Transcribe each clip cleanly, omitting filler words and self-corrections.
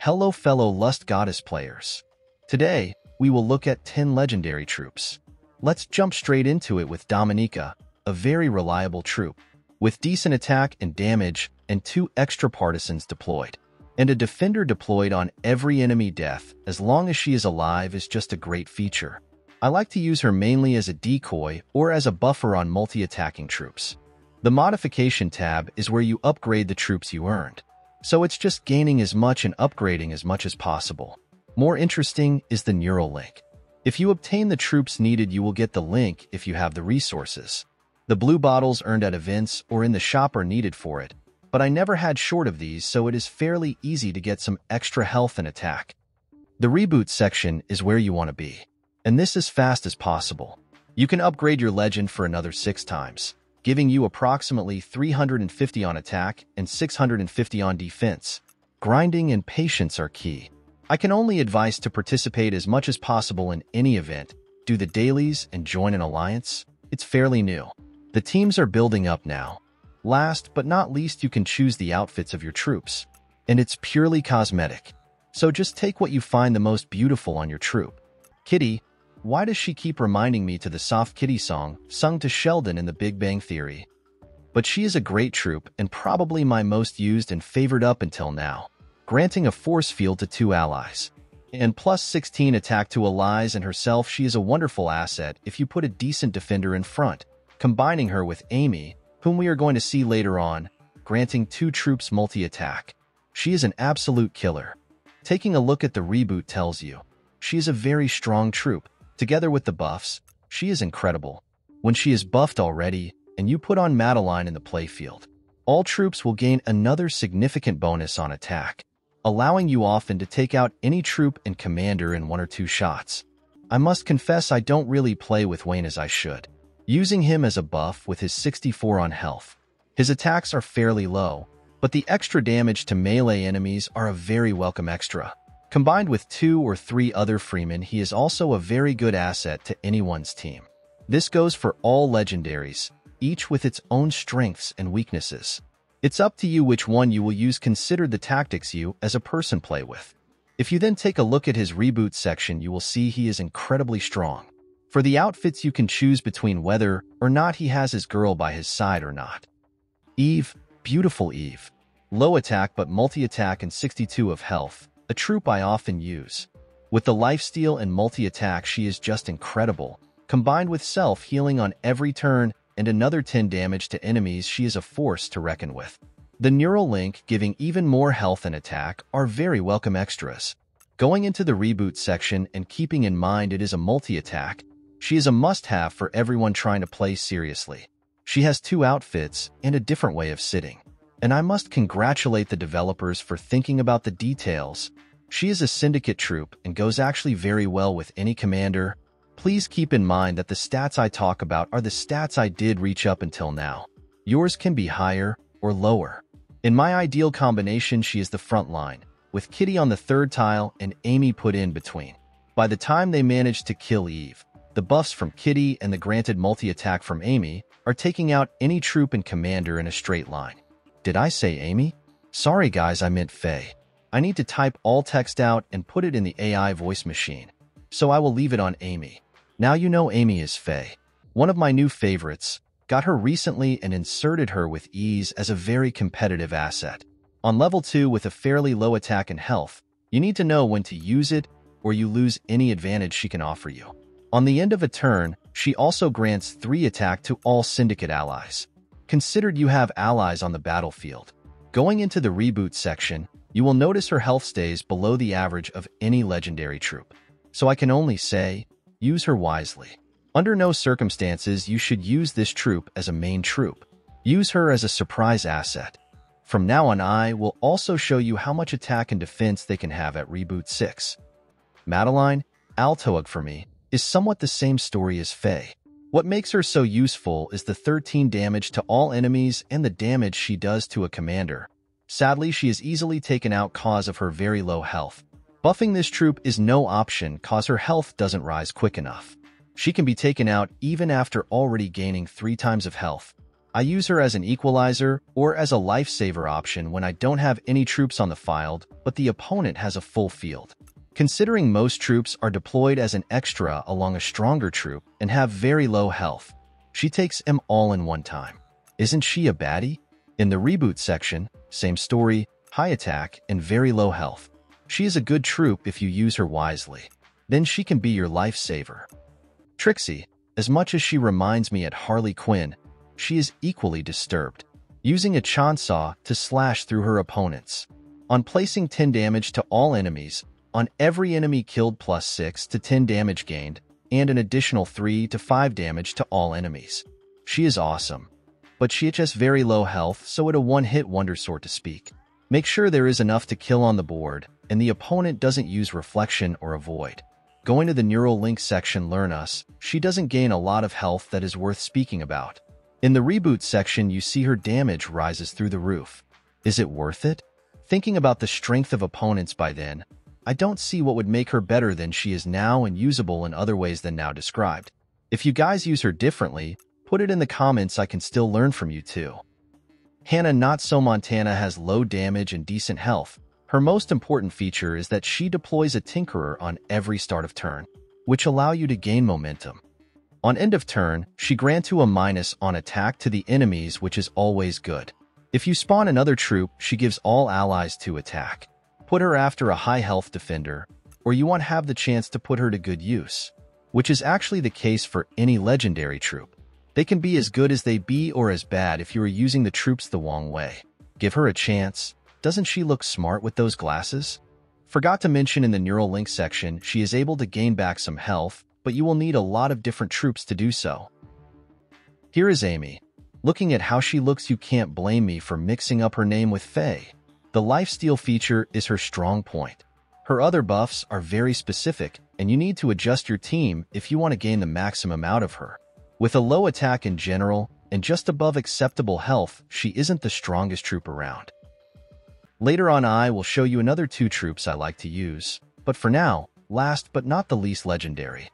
Hello fellow Lust Goddess players. Today, we will look at 10 legendary troops. Let's jump straight into it with Dominica, a very reliable troop, with decent attack and damage and 2 extra partisans deployed. And a defender deployed on every enemy death as long as she is alive is just a great feature. I like to use her mainly as a decoy or as a buffer on multi-attacking troops. The modification tab is where you upgrade the troops you earned. So it's just gaining as much and upgrading as much as possible. More interesting is the neural link. If you obtain the troops needed, you will get the link if you have the resources. The blue bottles earned at events or in the shop are needed for it, but I never had short of these, so it is fairly easy to get some extra health and attack. The reboot section is where you want to be, and this as fast as possible. You can upgrade your legend for another 6 times, giving you approximately 350 on attack and 650 on defense. Grinding and patience are key. I can only advise to participate as much as possible in any event, do the dailies, and join an alliance. It's fairly new. The teams are building up now. Last but not least, you can choose the outfits of your troops, and it's purely cosmetic. So just take what you find the most beautiful on your troop. Kitty. Why does she keep reminding me to the Soft Kitty song sung to Sheldon in The Big Bang Theory? But she is a great troop and probably my most used and favored up until now, granting a force field to 2 allies. And plus 16 attack to allies and herself. She is a wonderful asset if you put a decent defender in front, combining her with Amy, whom we are going to see later on, granting 2 troops multi-attack. She is an absolute killer. Taking a look at the reboot tells you, she is a very strong troop. Together with the buffs, she is incredible. When she is buffed already, and you put on Madeline in the playfield, all troops will gain another significant bonus on attack, allowing you often to take out any troop and commander in 1 or 2 shots. I must confess I don't really play with Wayne as I should, using him as a buff with his 64 on health. His attacks are fairly low, but the extra damage to melee enemies are a very welcome extra. Combined with 2 or 3 other freemen, he is also a very good asset to anyone's team. This goes for all legendaries, each with its own strengths and weaknesses. It's up to you which one you will use. Consider the tactics you, as a person, play with. If you then take a look at his reboot section, you will see he is incredibly strong. For the outfits, you can choose between whether or not he has his girl by his side or not. Eve, beautiful Eve. Low attack but multi-attack and 62 of health. A troop I often use. With the lifesteal and multi-attack, she is just incredible. Combined with self-healing on every turn and another 10 damage to enemies, she is a force to reckon with. The neural link, giving even more health and attack, are very welcome extras. Going into the reboot section and keeping in mind it is a multi-attack, she is a must-have for everyone trying to play seriously. She has 2 outfits and a different way of sitting. And I must congratulate the developers for thinking about the details. She is a syndicate troop and goes actually very well with any commander. Please keep in mind that the stats I talk about are the stats I did reach up until now. Yours can be higher or lower. In my ideal combination, she is the front line, with Kitty on the 3rd tile and Amy put in between. By the time they manage to kill Eve, the buffs from Kitty and the granted multi-attack from Amy are taking out any troop and commander in a straight line. Did I say Amy? Sorry guys, I meant Faye. I need to type all text out and put it in the AI voice machine, so I will leave it on Amy. Now you know Amy is Faye. One of my new favorites. Got her recently and inserted her with ease as a very competitive asset. On level 2 with a fairly low attack and health, you need to know when to use it or you lose any advantage she can offer you. On the end of a turn, she also grants 3 attack to all syndicate allies. Considered you have allies on the battlefield. Going into the reboot section, you will notice her health stays below the average of any legendary troop. So I can only say, use her wisely. Under no circumstances you should use this troop as a main troop. Use her as a surprise asset. From now on, I will also show you how much attack and defense they can have at Reboot 6. Madeline, Altoag for me, is somewhat the same story as Faye. What makes her so useful is the 13 damage to all enemies and the damage she does to a commander. Sadly, she is easily taken out cause of her very low health. Buffing this troop is no option cause her health doesn't rise quick enough. She can be taken out even after already gaining 3 times of health. I use her as an equalizer or as a lifesaver option when I don't have any troops on the field, but the opponent has a full field. Considering most troops are deployed as an extra along a stronger troop and have very low health, she takes them all in one time. Isn't she a baddie? In the reboot section, same story, high attack and very low health. She is a good troop if you use her wisely. Then she can be your lifesaver. Trixie, as much as she reminds me at Harley Quinn, she is equally disturbed, using a chainsaw to slash through her opponents. On placing 10 damage to all enemies, on every enemy killed plus 6 to 10 damage gained, and an additional 3 to 5 damage to all enemies. She is awesome, but she has just very low health, so it a one-hit wonder sort to speak. Make sure there is enough to kill on the board, and the opponent doesn't use reflection or avoid. Going to the neural link section, learn us, she doesn't gain a lot of health that is worth speaking about. In the reboot section, you see her damage rises through the roof. Is it worth it? Thinking about the strength of opponents by then, I don't see what would make her better than she is now and usable in other ways than now described. If you guys use her differently, put it in the comments. I can still learn from you too. Hannah Not So Montana has low damage and decent health. Her most important feature is that she deploys a Tinkerer on every start of turn, which allow you to gain momentum. On end of turn, she grants you a minus on attack to the enemies, which is always good. If you spawn another troop, she gives all allies to attack. Put her after a high health defender, or you want to have the chance to put her to good use, which is actually the case for any legendary troop. They can be as good as they be or as bad if you are using the troops the wrong way. Give her a chance. Doesn't she look smart with those glasses? Forgot to mention in the neural link section, she is able to gain back some health, but you will need a lot of different troops to do so. Here is Amy. Looking at how she looks, you can't blame me for mixing up her name with Faye. The lifesteal feature is her strong point. Her other buffs are very specific, and you need to adjust your team if you want to gain the maximum out of her. With a low attack in general, and just above acceptable health, she isn't the strongest troop around. Later on I will show you another 2 troops I like to use, but for now, last but not the least legendary.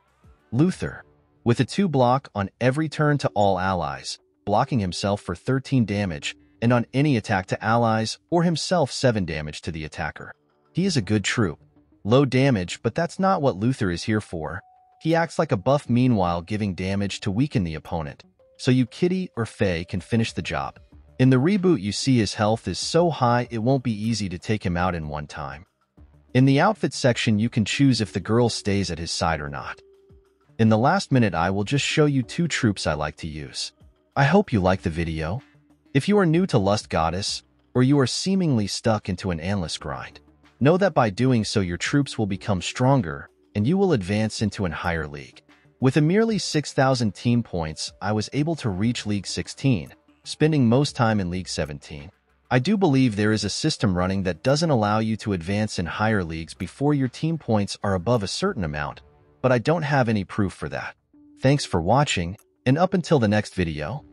Luther, with a 2 block on every turn to all allies, blocking himself for 13 damage, and on any attack to allies or himself 7 damage to the attacker. He is a good troop. Low damage, but that's not what Luther is here for. He acts like a buff, meanwhile giving damage to weaken the opponent, so you Kitty or Faye can finish the job. In the reboot you see his health is so high it won't be easy to take him out in one time. In the outfit section you can choose if the girl stays at his side or not. In the last minute I will just show you 2 troops I like to use. I hope you like the video. If you are new to Lust Goddess, or you are seemingly stuck into an endless grind, know that by doing so your troops will become stronger, and you will advance into an higher league. With a merely 6,000 team points, I was able to reach League 16, spending most time in League 17. I do believe there is a system running that doesn't allow you to advance in higher leagues before your team points are above a certain amount, but I don't have any proof for that. Thanks for watching, and up until the next video.